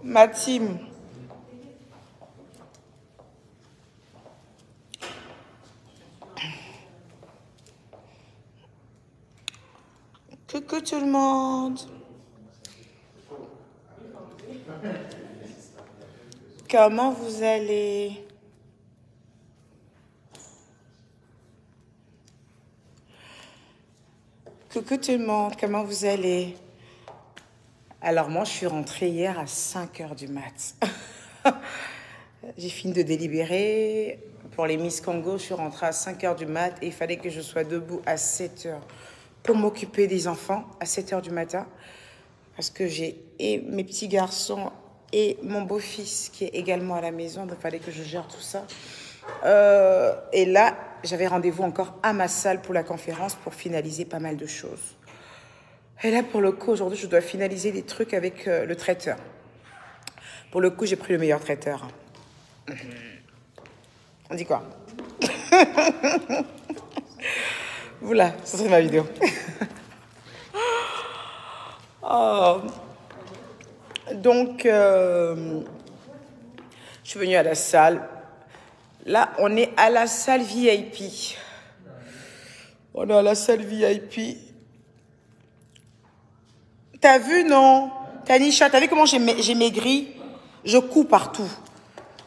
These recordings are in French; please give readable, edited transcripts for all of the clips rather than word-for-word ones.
Ma team. Coucou tout le monde. Comment vous allez? Coucou tout le monde, comment vous allez? Alors moi, je suis rentrée hier à 5 h du mat. J'ai fini de délibérer. Pour les Miss Congo, je suis rentrée à 5 h du mat et il fallait que je sois debout à 7 h pour m'occuper des enfants à 7 h du matin. Parce que j'ai et mes petits garçons et mon beau-fils qui est également à la maison. Donc il fallait que je gère tout ça. Et là, j'avais rendez-vous encore à ma salle pour la conférence pour finaliser pas mal de choses. Et là, pour le coup, aujourd'hui, je dois finaliser des trucs avec le traiteur. Pour le coup, j'ai pris le meilleur traiteur. On dit quoi? Voilà, ça c'est ma vidéo. Oh. Donc, je suis venue à la salle. Là, on est à la salle VIP. On est à la salle VIP. T'as vu, non? Tanisha, t'as vu comment j'ai maigri? Je couds partout.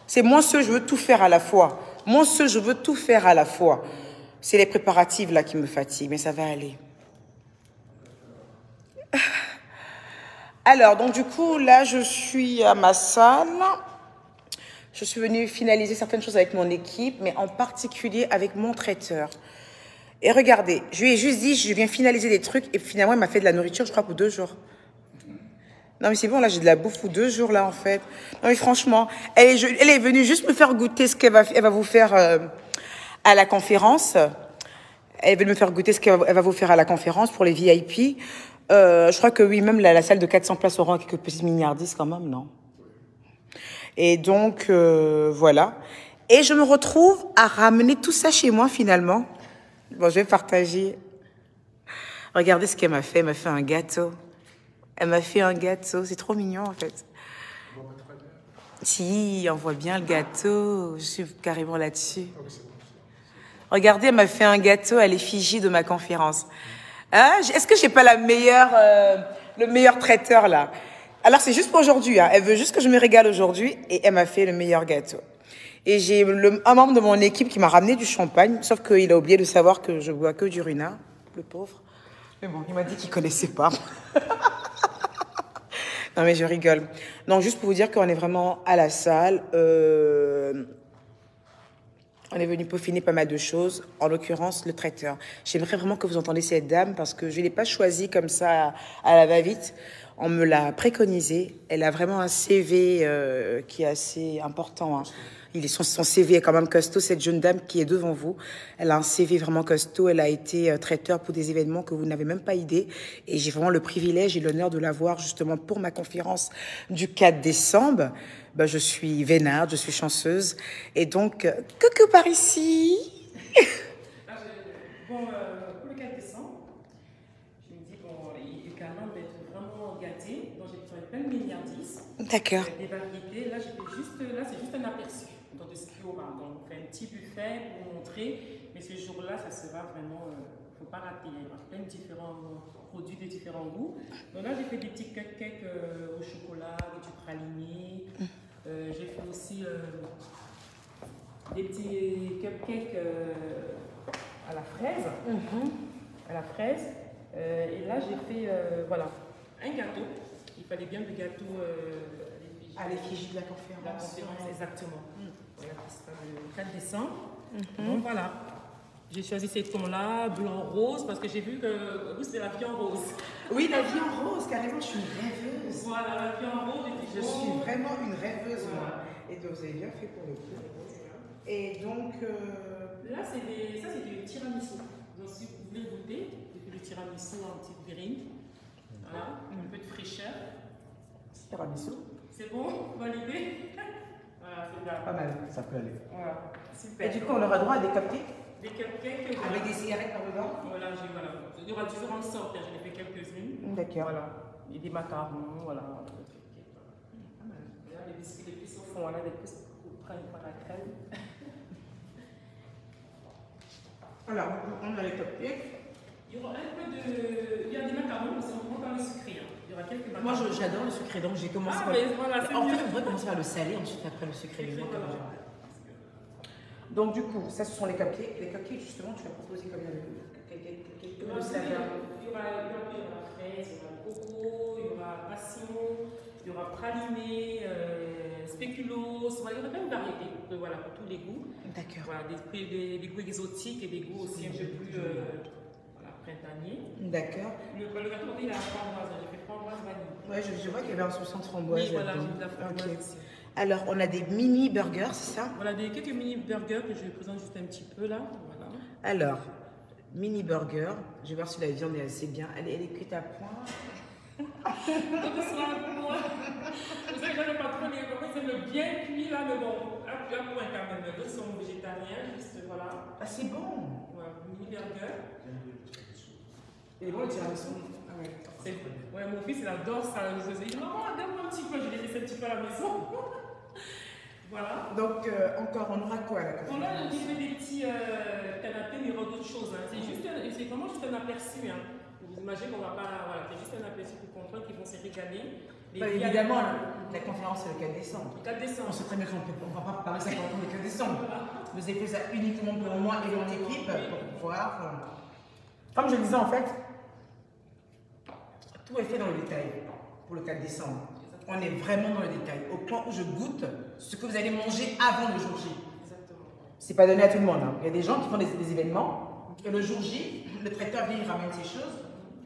C'est moi seul, je veux tout faire à la fois. Moi seul, je veux tout faire à la fois. C'est les préparatifs là qui me fatiguent, mais ça va aller. Alors, donc du coup, là, je suis à ma salle. Je suis venue finaliser certaines choses avec mon équipe, mais en particulier avec mon traiteur. Et regardez, je lui ai juste dit, je viens finaliser des trucs, et finalement, il m'a fait de la nourriture, je crois, pour 2 jours. Non, mais c'est bon, là, j'ai de la bouffe pour 2 jours, là, en fait. Non, mais franchement, elle est venue juste me faire goûter ce qu'elle va vous faire à la conférence. Elle est venue me faire goûter ce qu'elle va vous faire à la conférence pour les VIP. Je crois que oui, même la salle de 400 places aura quelques petits milliardistes quand même, non? Et donc, voilà. Et je me retrouve à ramener tout ça chez moi, finalement. Bon, je vais partager. Regardez ce qu'elle m'a fait. Elle m'a fait un gâteau. Elle m'a fait un gâteau. C'est trop mignon, en fait. Si, on voit bien le gâteau. Je suis carrément là-dessus. Regardez, elle m'a fait un gâteau à l'effigie de ma conférence. Hein? Est-ce que j'ai pas le meilleur traiteur, là? Alors, c'est juste pour aujourd'hui. Hein. Elle veut juste que je me régale aujourd'hui et elle m'a fait le meilleur gâteau. Et j'ai un membre de mon équipe qui m'a ramené du champagne, sauf qu'il a oublié de savoir que je bois que du Runa, le pauvre. Mais bon, il m'a dit qu'il connaissait pas. Non, mais je rigole. Donc, juste pour vous dire qu'on est vraiment à la salle. On est venu peaufiner pas mal de choses, en l'occurrence le traiteur. J'aimerais vraiment que vous entendiez cette dame parce que je ne l'ai pas choisie comme ça à la va-vite. On me l'a préconisée. Elle a vraiment un CV qui est assez important. Hein. Son CV est quand même costaud. Cette jeune dame qui est devant vous, elle a un CV vraiment costaud. Elle a été traiteur pour des événements que vous n'avez même pas idée. Et j'ai vraiment le privilège et l'honneur de la voir justement pour ma conférence du 4 décembre. Ben, je suis vénarde, je suis chanceuse. Et donc, coucou par ici. Bon, pour le 4 décembre, je me dis, bon, il est quand même d'être vraiment gâté. Donc, j'ai pris plein de milliardises. D'accord. Des variétés. Là, c'est juste un aperçu de ce qu'il y aura. Donc, on fait un petit buffet pour montrer. Mais ce jour-là, ça sera vraiment, il ne faut pas rater. Il y a plein de différents produits de différents goûts. Donc là, j'ai fait des petits cupcakes au chocolat, avec du praliné. J'ai fait aussi des petits cupcakes à la fraise. À la fraise. Et là, j'ai fait voilà, un gâteau. Il fallait bien le gâteau à l'effigie de la conférence. La conférence, exactement. Voilà, c'est le 4 décembre. Donc voilà. J'ai choisi ces tons-là, blanc-rose, parce que j'ai vu que vous, c'est la vie en rose. Oui, la vie en rose, carrément, je suis une rêveuse. Voilà, la vie en rose. Je suis vraiment une rêveuse, moi. Et donc, vous avez bien fait pour le coup. Et donc... Là, ça, c'est du tiramisu. Donc, si vous voulez goûter, j'ai fait du tiramisu en petite verrine. Voilà, un peu de fraîcheur. Tiramisu. C'est bon, validé. Voilà, c'est bien. Pas mal. Ça peut aller. Voilà, super. Et du coup, on aura droit à des cupcakes? Des cupcakes. Avec des cigarettes par dedans? Voilà, il y aura différentes sortes. J'en ai fait quelques-unes. D'accord. Voilà. Et des macarons, voilà. Les biscuits, les plus au fond, voilà, les plus prennent par la crème. Alors, on a les cupcakes. Il y aura un peu de. Il y a des macarons, mais c'est vraiment pas le sucré. Hein. Il y aura quelques macarons. Moi, j'adore le sucré, donc j'ai commencé par. Mais voilà, En fait, on devrait commencer par le salé, ensuite après le sucré. Donc, du coup, ça, ce sont les cupcakes. Les cupcakes, justement, tu l'as proposé comme le salé. Il y aura fraise, il y aura coco, il y aura passion, il y aura praliné, spéculoos. Voilà, il y aura plein de variétés voilà, pour tous les goûts. D'accord. Voilà, des goûts exotiques et des goûts aussi un peu plus printaniers. D'accord. Le gâteau, il a la framboise. J'ai fait framboise vanille. Ouais, je vois qu'il y avait un soupçon de framboise. Oui, voilà, j'ai de la framboise aussi. Alors, on a des mini burgers, c'est ça? Voilà, quelques mini burgers que je vais présenter juste un petit peu là. Voilà. Alors, mini burger, je vais voir si la viande est assez bien. Elle est cuite à point. Vous savez, le patron, ils aiment le bien cuit là, mais bon, à point quand même. D'autres sont végétariens, juste voilà. Ah, c'est bon. Ouais, mini burger. Et bon, le tiramisu. Ah ouais. Ouais, mon fils, il adore ça. Je lui dis, maman, donne-moi un petit peu. Je l'ai laissé un petit peu à la maison. Voilà. Donc, encore, on aura quoi là? On a des petits canapés, mais il y aura d'autres choses. Hein. C'est vraiment juste un aperçu. Hein. Vous imaginez qu'on va pas. Voilà, c'est juste un aperçu pour comprendre qu'ils vont se régaler. Bah, évidemment, la conférence c'est le 4 décembre. Le 4 décembre. On sait très bien qu'on ne va pas parler ça pendant le 4 décembre. Vous avez fait ça uniquement pour moi et mon équipe pour pouvoir. Comme je disais, en fait, tout est fait dans le détail pour le 4 décembre. On est vraiment dans le détail, au point où je goûte ce que vous allez manger avant le jour J. C'est pas donné à tout le monde. Hein. Il y a des gens qui font des événements et le jour J, le traiteur vient, il ramène ces choses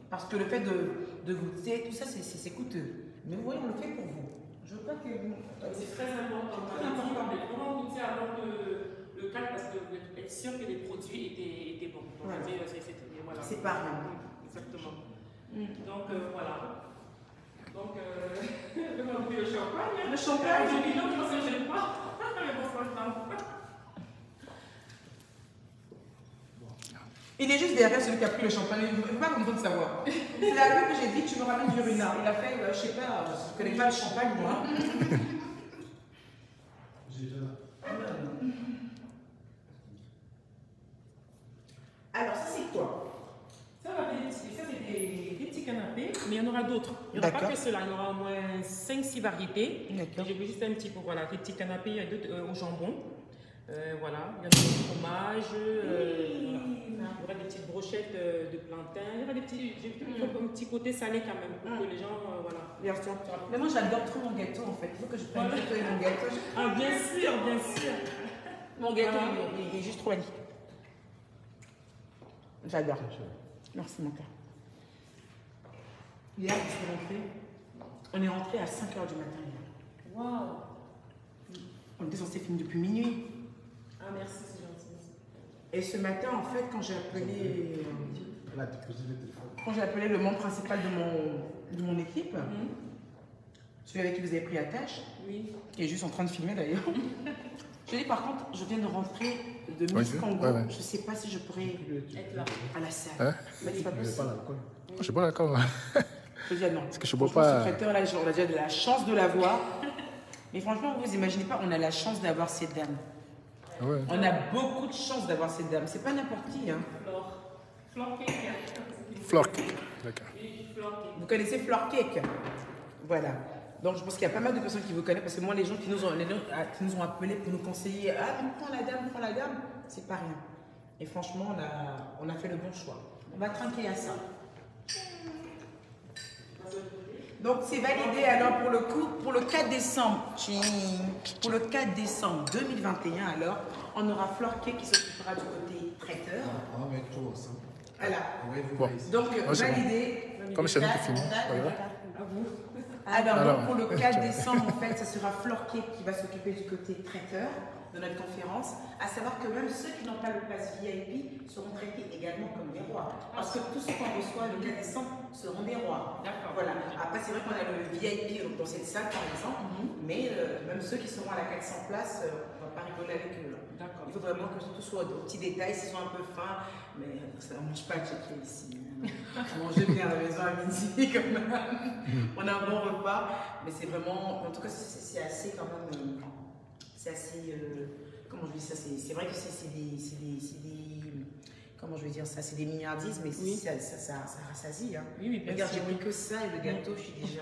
parce que le fait de goûter, tout ça, c'est coûteux. Mais vous voyez, on le fait pour vous. Je veux pas que vous. C'est très important. Très important. Mais vraiment goûter avant le 4 parce que vous êtes sûr que les produits étaient bons. Donc, voilà. C'est pas rien. Exactement. Donc voilà. Donc, je vais goûter le champagne. Le champagne? Je dis non, parce que je n'aime pas. Mais bon, c'est pas grave. Il est juste derrière celui qui a pris le champagne. Il ne veut pas comprendre de savoir. C'est la vie que j'ai dit, tu me ramènes du ruinard. Il a fait, je ne sais pas, je ne connais pas le champagne, moi. Alors, ça, c'est quoi? Ça, c'est des petits canapés, mais il y en aura d'autres. Il n'y aura pas que cela, il y aura au moins 5-6 variétés. Je vais juste un petit peu, voilà, des petits canapés, il y a d'autres au jambon. Voilà, il y a du fromage, il y aura des petites brochettes de plantain, il y aura des petits, un petit côté salé quand même, pour que les gens, voilà. Bien sûr. Mais moi, j'adore trop mon gâteau, en fait. Il faut que je prenne une photo de mon gâteau. Ah, bien sûr, bien sûr. Mon gâteau, il est juste trop magnifique. J'adore. Merci, mon cœur. Hier, on est rentré à 5 h du matin. Waouh. On était censé finir depuis minuit. Ah, merci, c'est gentil. Et ce matin, en fait, quand j'ai appelé le membre principal de mon équipe, celui avec qui vous avez pris la tâche, qui est juste en train de filmer d'ailleurs, je lui ai dit par contre, je viens de rentrer de Miss Congo, je ne sais pas si je pourrais être là, à la salle. Hein? C'est pas possible. Je suis pas d'accord. Je dis ah non, parce que je bois pas. Ce traiteur là, on a déjà de la chance de l'avoir. Mais franchement, vous imaginez pas, on a la chance d'avoir cette dame. Ouais. On a beaucoup de chance d'avoir cette dame. C'est pas n'importe qui. Hein. Flore Cake. Flore Cake, d'accord. Vous connaissez Flore Cake? Voilà. Donc je pense qu'il y a pas mal de personnes qui vous connaissent parce que moi, les gens qui nous ont appelés pour nous conseiller, ah, prends la dame, c'est pas rien. Et franchement, on a fait le bon choix. On va trinquer à ça. Donc c'est validé alors pour le 4 décembre. Pour le 4 décembre 2021 alors, on aura Flore Cake qui s'occupera du côté traiteur. Voilà. Bon. Donc validé. Bon. Comme c'est nous qui finissons. Alors donc, pour le 4 décembre en fait, ça sera Flore Cake qui va s'occuper du côté traiteur de notre conférence. À savoir que même ceux qui n'ont pas le pass VIP seront traités également comme des rois. Parce que tous ceux qu'on reçoit le 4 décembre seront des rois. Voilà. Après, c'est vrai qu'on a le VIP dans cette salle, par exemple, mais même ceux qui seront à la 400 places, on ne va pas rigoler avec eux. D'accord. Il faut vraiment que tout soit aux petits détails, s'ils sont un peu fins, mais ça ne mange pas à checker ici. On mange bien à la maison à midi quand même. On a un bon repas, mais c'est vraiment, en tout cas c'est assez quand même, c'est assez, comment je dis ça, c'est vrai que c'est des, comment je vais dire ça, c'est des milliardises, mais Oui. ça rassasie. Hein. Oui, bien Regarde, sûr. j'ai pris que ça et le gâteau, je suis déjà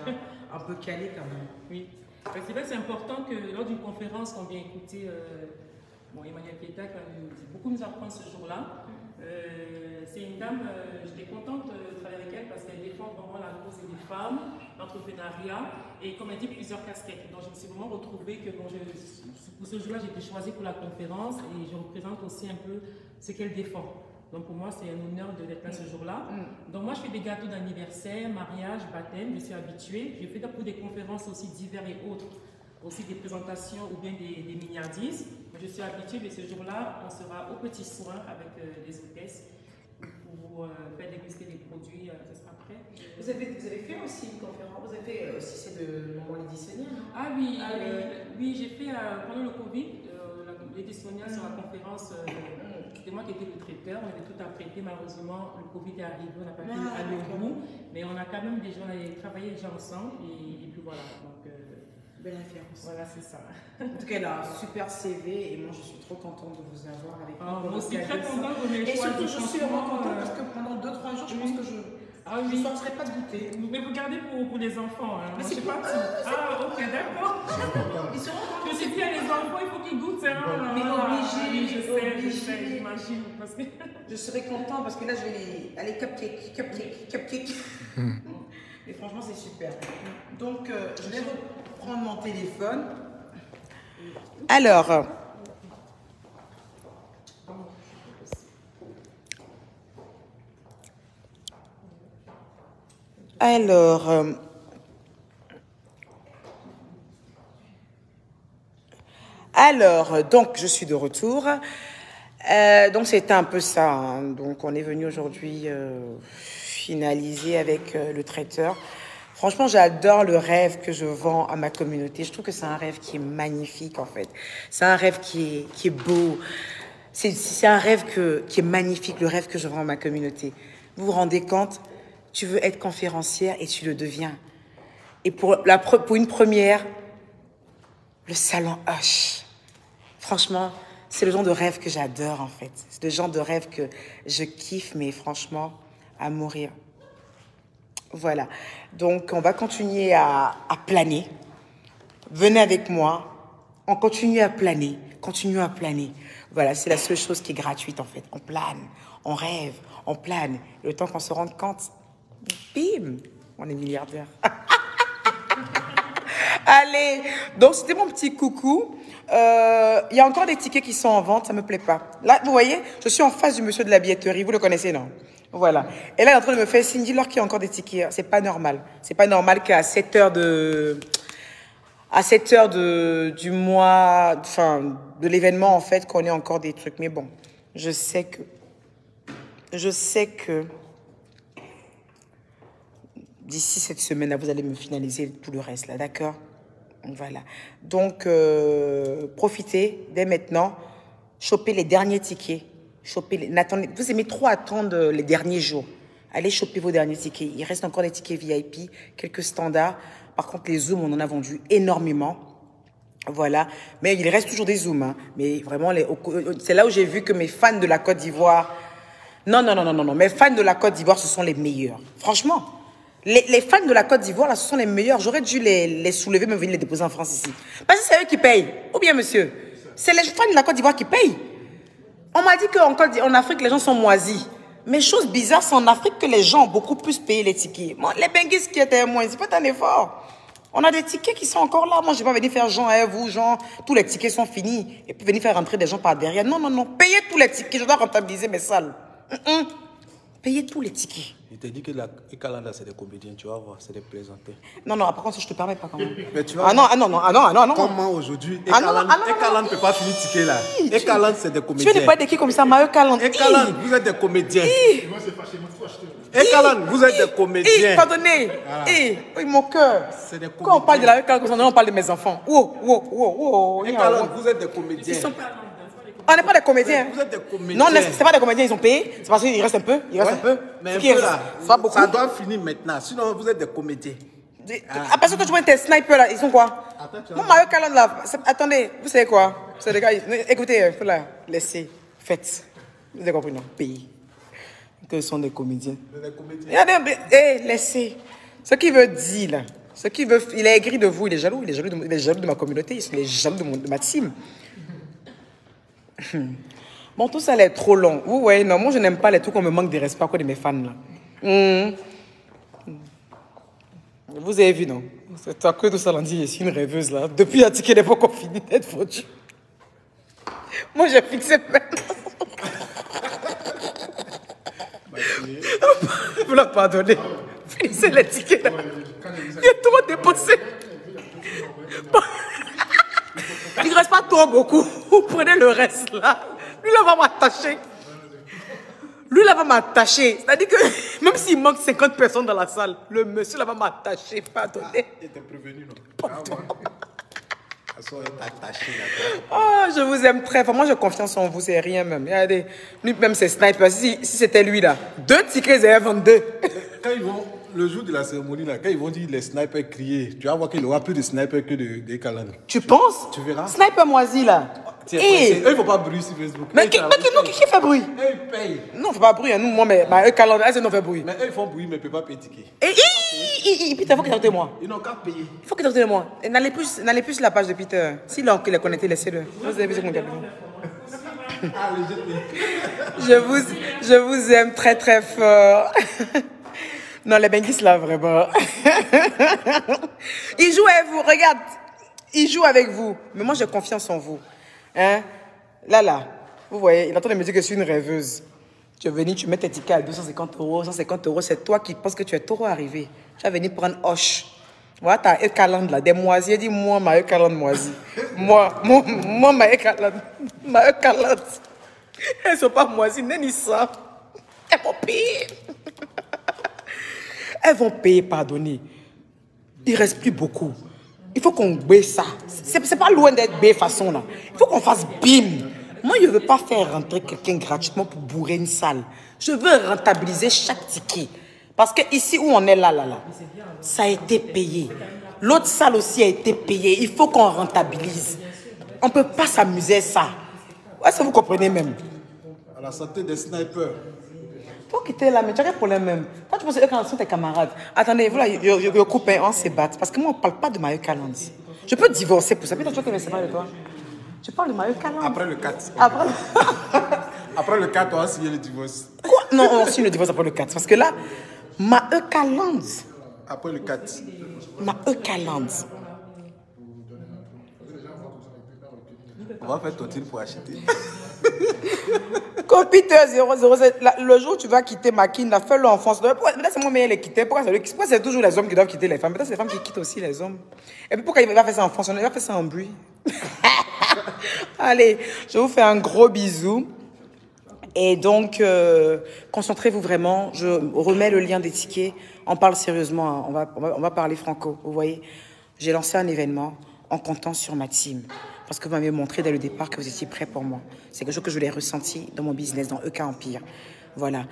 un peu calée quand même. Oui. C'est vrai que c'est important que lors d'une conférence qu'on vient écouter, Emmanuel Pieta, qui a beaucoup nous apprendre ce jour-là. C'est une dame, j'étais contente de travailler avec elle parce qu'elle défend vraiment la cause des femmes, l'entrepreneuriat et comme elle dit, plusieurs casquettes. Donc je me suis vraiment retrouvée que pour ce jour-là, j'ai été choisie pour la conférence et je représente aussi un peu ce qu'elle défend. Donc pour moi, c'est un honneur d'être là ce jour-là. Donc moi, je fais des gâteaux d'anniversaire, mariage, baptême, je suis habituée. Je fais pour des conférences aussi diverses et autres, aussi des présentations ou bien des milliardises. Je suis habituée, mais ce jour-là, on sera au petit soin avec les hôtesses pour faire déguster les produits. Ça sera prêt. Vous avez fait aussi une conférence, vous avez fait aussi c'est de moment l'éditionnaire, non? Ah oui, oui, j'ai fait pendant le Covid, l'éditionnaire sur la conférence. C'était moi qui étais le traiteur, on avait tout à traiter. Malheureusement, le Covid est arrivé, on n'a pas pu aller au bout. Mais on a quand même déjà travaillé déjà ensemble et puis voilà. Donc, belle référence. voilà, c'est ça. En tout cas, elle a un super CV et moi je suis trop contente de vous avoir avec Moi aussi, très contente de mes choix. Et surtout, je suis vraiment contente parce que pendant 2-3 jours, je pense que je ne sortirai pas de goûter. Mais vous gardez pour les enfants. Hein. Mais Moi, c'est pas pas tout. Ah, ok, d'accord. Ils seront contents. Je me suis dit, à les enfants, il faut qu'ils goûtent. Hein. Mais obligé, je sais, j'imagine. Parce que... Je serai contente parce que là, je vais aller cupcake. Mais franchement, c'est super. Donc, je vais reprendre mon téléphone. Alors, donc je suis de retour. Donc c'était un peu ça. Hein. Donc on est venu aujourd'hui finaliser avec le traiteur. Franchement, j'adore le rêve que je vends à ma communauté. Je trouve que c'est un rêve qui est magnifique en fait. C'est un rêve qui est beau. C'est un rêve qui est magnifique, le rêve que je vends à ma communauté. Vous vous rendez compte? Tu veux être conférencière et tu le deviens. Et pour une première, le salon Hush. Franchement, c'est le genre de rêve que j'adore en fait. C'est le genre de rêve que je kiffe, mais franchement, à mourir. Voilà. Donc, on va continuer à planer. Venez avec moi. On continue à planer. Continuons à planer. Voilà, c'est la seule chose qui est gratuite en fait. On plane, on rêve, on plane. Et le temps qu'on se rende compte, bim, on est milliardaire. Allez, donc c'était mon petit coucou. Il y a encore des tickets qui sont en vente, ça me plaît pas. Là, vous voyez, je suis en face du monsieur de la billetterie, vous le connaissez, non? Voilà. Et là, il est en train de me faire signe, dis-leur qu'il y a encore des tickets. C'est pas normal. C'est pas normal qu'à 7 heures du mois, enfin, de l'événement, en fait, qu'on ait encore des trucs. Mais bon, je sais que d'ici cette semaine, là, vous allez me finaliser tout le reste, là, d'accord? Voilà. Donc, profitez dès maintenant. Chopez les derniers tickets. Vous aimez trop attendre les derniers jours. Allez choper vos derniers tickets. Il reste encore des tickets VIP, quelques standards. Par contre, les Zooms, on en a vendu énormément. Voilà. Mais il reste toujours des Zooms. Hein. Mais vraiment, c'est là où j'ai vu que mes fans de la Côte d'Ivoire... Non. Mes fans de la Côte d'Ivoire, ce sont les meilleurs. Franchement. Les fans de la Côte d'Ivoire, là, ce sont les meilleurs. J'aurais dû les soulever, mais venir les déposer en France ici. Parce que c'est eux qui payent. Ou bien, monsieur, c'est les fans de la Côte d'Ivoire qui payent. On m'a dit qu'en Afrique, les gens sont moisis. Mais chose bizarre, c'est en Afrique que les gens ont beaucoup plus payé les tickets. Moi, les benguistes qui étaient moins, c'est pas un effort. On a des tickets qui sont encore là. Moi, je ne vais pas venir faire genre, tous les tickets sont finis. Et puis venir faire rentrer des gens par derrière. Non. Payez tous les tickets. Je dois rentabiliser mes salles. Payez tous les tickets. Il t'a dit que la Ekalanda, c'est des comédiens, tu vas voir, c'est des plaisantés. Non, par contre, je te permets pas quand même. Mais tu vois, non. Comment aujourd'hui, Ekalanda ne peut pas finir ticket là. Ekalanda, c'est des comédiens. Tu veux pas des qui comme ça, ma Ekalanda. Ekalanda, vous êtes des comédiens. Ekalanda, vous êtes des comédiens. Pardonnez. Oui, mon cœur. Quand on parle de la Ekalanda, on parle de mes enfants. Wow. Ekalanda, vous êtes des comédiens. On n'est pas des comédiens. Vous êtes des comédiens. Non, c'est pas des comédiens, ils ont payé. C'est parce qu'il reste un peu. Il reste un peu. Mais Ce un qui peu reste, là, c'est pas beaucoup. ça doit finir maintenant. Sinon, vous êtes des comédiens. Parce que toi, tu vois tes snipers là, ils sont quoi? Mon Mario Caland là, attendez, vous savez quoi? C'est des gars, écoutez, faut là, laissez, faites. Vous avez compris, non? Payez. Que ce sont des comédiens. Des comédiens. Regardez, laissez. Ce qu'il veut dire là, ce qu'il veut, il est aigri de vous, il est jaloux de ma communauté, il est jaloux de ma team. Bon, tout ça, est trop long. Vous voyez, non, moi, je n'aime pas les trucs qu'on me manque de respect à cause de mes fans, là. Vous avez vu, non? C'est à cause de ça, on dit, je suis une rêveuse, là. Depuis la ticket d'époque, on finit d'être foutu. Moi, j'ai fixé maintenant. Vous la pardonnez. Finissez les tickets, là. Il est trop dépensé. Il ne reste pas trop beaucoup. Vous prenez le reste, là. Lui, là, va m'attacher. Lui, là, va m'attacher. C'est-à-dire que même s'il manque 50 personnes dans la salle, le monsieur, là, va m'attacher. Pardonnez. Il était prévenu, non? Attaché, Oh, je vous aime très fort. Moi, j'ai confiance en vous. C'est rien, même. Regardez. Lui, même, c'est sniper. Si c'était lui, là. 2 tickets, ils 22. Quand ils vont, le jour de la cérémonie, là, quand ils vont dire les snipers crier, tu vas voir qu'il y aura plus de snipers que de Kalan. Tu penses? Tu verras. Sniper moisi, là. Eux, ils ne font pas bruit sur Facebook. Mais qui fait bruit? Eux, ils payent. Non, on ne fait pas bruit. Nous, moi, mais eux, Kalan, elles, non fait bruit. Mais eux, ils font bruit, mais ils ne peuvent pas payer ticket. Et Peter, il faut qu'il t'ajoute moi. Ils n'ont qu'à payer. Il faut qu'il t'ajoute moi. N'allez plus sur la page de Peter. S'il est connecté, laissez-le. Vous avez vu ce qu'on dit. Je vous aime très, très fort. Non, les Benguis, là, vraiment. Il joue avec vous, regarde. Il joue avec vous. Mais moi, j'ai confiance en vous. Hein? Là, vous voyez, il est en train de me dire que je suis une rêveuse. Tu es venu, tu mets tes tickets à 250 €, 150 €, c'est toi qui penses que tu es trop arrivé. Tu es venu prendre Hoche. Voilà, tu as Caland là, des moisies. Dis moi, ma Caland moisie. moi, ma Caland. Ma Caland. Elles ne sont pas moisies, ni ça. Elles vont payer. Elles vont payer, pardonner. Il ne reste plus beaucoup. Il faut qu'on baisse ça. C'est pas loin d'être bé façon là. Il faut qu'on fasse bim. Moi, je ne veux pas faire rentrer quelqu'un gratuitement pour bourrer une salle. Je veux rentabiliser chaque ticket. Parce que ici où on est là, ça a été payé. L'autre salle aussi a été payée. Il faut qu'on rentabilise. On ne peut pas s'amuser à ça. Est-ce que vous comprenez même? À la santé des snipers. Faut quitter là, mais tu as quel problème même? Toi, tu penses que quand sont tes camarades. Attendez, voilà, je coupe, on se bat. Parce que moi, on ne parle pas de Mario Caland. Je peux divorcer pour ça. Mais toi, tu veux que je me sépare de toi? Je parle de Mario Caland. Après le 4. Après le 4, on va signer le divorce. Quoi? Non, on signe le divorce après le 4. Parce que là, Mario Caland. Après le 4. Mario Caland. On va faire tontine pour acheter. Copiter 007, le jour où tu vas quitter Makin, fais-le en France. Là, c'est moi, mais elle est quittée. Pourquoi c'est toujours les hommes qui doivent quitter les femmes? Peut-être c'est les femmes qui quittent aussi les hommes. Et puis pourquoi il va faire ça en France? Il va faire ça en bruit. Allez, je vous fais un gros bisou. Et donc, concentrez-vous vraiment. Je remets le lien des tickets. On parle sérieusement. Hein. On va parler franco. Vous voyez, j'ai lancé un événement en comptant sur ma team. Parce que vous m'avez montré dès le départ que vous étiez prêts pour moi. C'est quelque chose que je l'ai ressenti dans mon business, dans EK Empire. Voilà.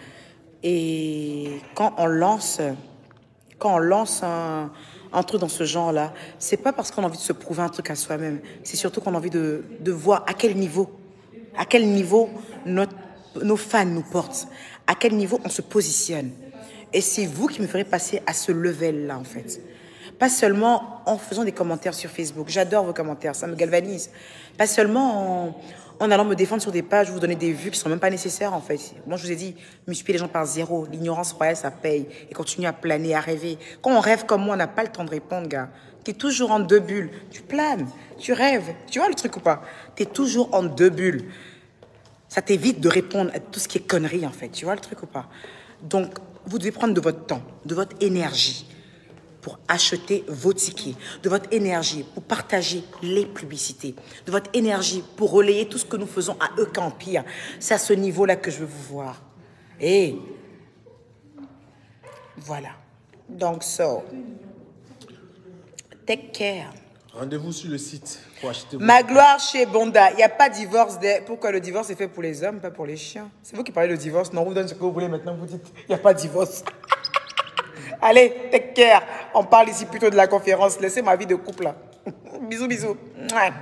Et quand on lance un truc dans ce genre-là, c'est pas parce qu'on a envie de se prouver un truc à soi-même. C'est surtout qu'on a envie de voir à quel niveau nos fans nous portent, à quel niveau on se positionne. Et c'est vous qui me ferez passer à ce level-là, en fait. Pas seulement en faisant des commentaires sur Facebook. J'adore vos commentaires, ça me galvanise. Pas seulement en allant me défendre sur des pages, vous donner des vues qui ne sont même pas nécessaires, en fait. Moi, je vous ai dit, multiplier les gens par 0. L'ignorance royale, ça paye. Et continue à planer, à rêver. Quand on rêve comme moi, on n'a pas le temps de répondre, gars. Tu es toujours en 2 bulles. Tu planes, tu rêves. Tu vois le truc ou pas? Tu es toujours en 2 bulles. Ça t'évite de répondre à tout ce qui est connerie, en fait. Tu vois le truc ou pas? Donc, vous devez prendre de votre temps, de votre énergie pour acheter vos tickets, de votre énergie pour partager les publicités, de votre énergie pour relayer tout ce que nous faisons à EK Empire. C'est à ce niveau-là que je veux vous voir. Et voilà. Donc, take care. Rendez-vous sur le site pour acheter. Ma gloire chez Bonda. Il n'y a pas de divorce. Pourquoi le divorce est fait pour les hommes, pas pour les chiens? C'est vous qui parlez de divorce. Non, vous donnez ce que vous voulez maintenant. Vous dites, il n'y a pas de divorce. Allez, take care. On parle ici plutôt de la conférence. Laissez ma vie de couple là. Bisous, bisous. Ouais.